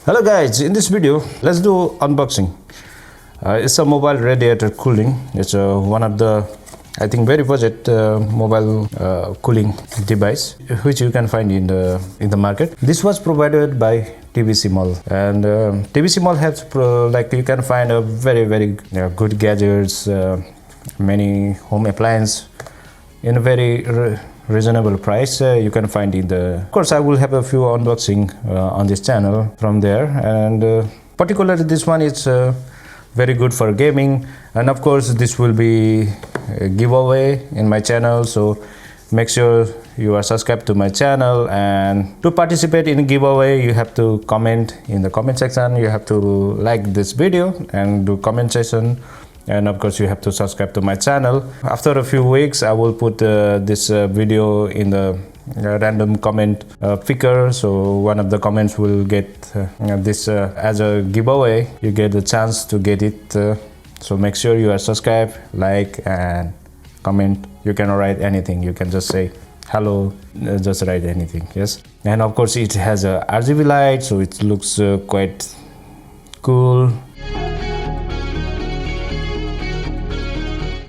Hello guys, in this video let's do unboxing. It's a mobile radiator cooling. It's one of the I think very budget mobile cooling device which you can find in the market. This was provided by PUBG Mobile, and PUBG Mobile has like you can find a very good gadgets, many home appliances in a very reasonable price. You can find in the, of course I will have a few unboxing on this channel from there, and particularly this one is very good for gaming, and of course this will be a giveaway in my channel, so make sure you are subscribed to my channel. And to participate in a giveaway you have to comment in the comment section, you have to like this video and do comment section, and of course you have to subscribe to my channel. After a few weeks I will put this video in the random comment picker, so one of the comments will get this as a giveaway. You get the chance to get it, so make sure you are subscribed, like and comment. You can write anything, you can just say hello, just write anything. Yes, and of course it has a RGB light, so it looks quite cool.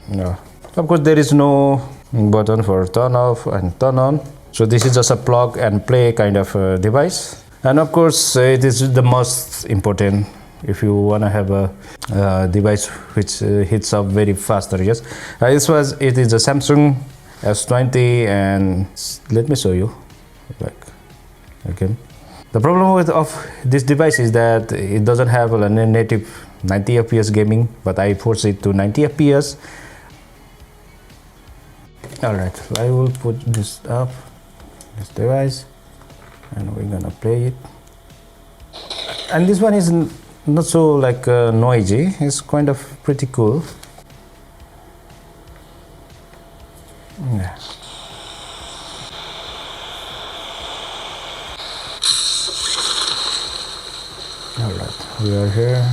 No. Of course there is no button for turn off and turn on, so this is just a plug and play kind of device. And of course it is the most important if you want to have a device which heats up very faster. Yes, it is a Samsung S20, and let me show you. Like, okay, the problem of this device is that it doesn't have a native 90 FPS gaming, but I force it to 90 FPS. Alright, I will put this up, this device, and we're gonna play it. And this one is not so like noisy, it's kind of pretty cool. Yeah. Alright, we are here.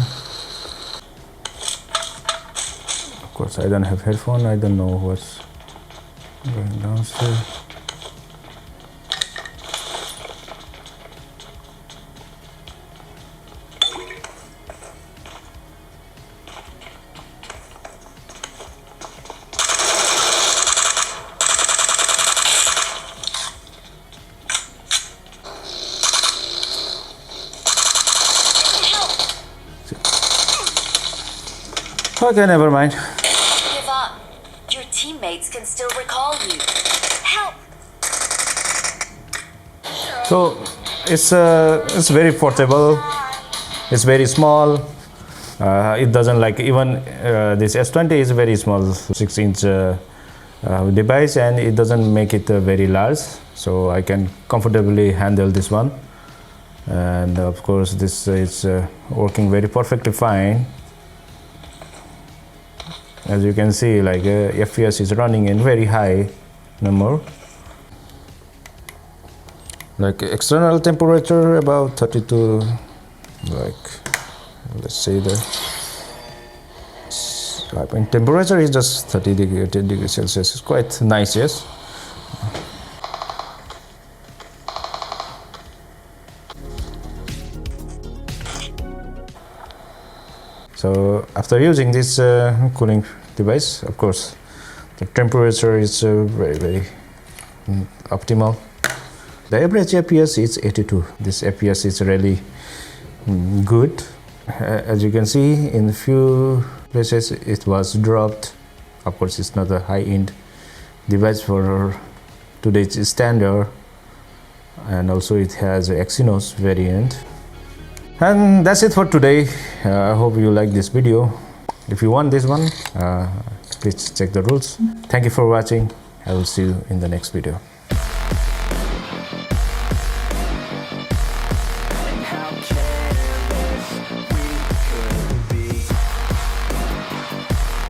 Of course I don't have headphone, I don't know what's going downstairs. Okay, never mind. Give up. Your teammates can still recall you. Help! So it's very portable. It's very small. It doesn't like even this S20 is a very small 6-inch device, and it doesn't make it very large. So I can comfortably handle this one, and of course this is working very perfectly fine. As you can see, like FPS is running in very high number. Like external temperature about 32, like let's say the temperature is just 30 degrees Celsius. It's quite nice, yes. So after using this cooling device, of course the temperature is very optimal. The average FPS is 82. This FPS is really good. As you can see, in a few places it was dropped. Of course it's not a high-end device for today's standard, and also it has a Exynos variant. And that's it for today. I hope you like this video. If you want this one, please check the rules. Thank you for watching. I will see you in the next video.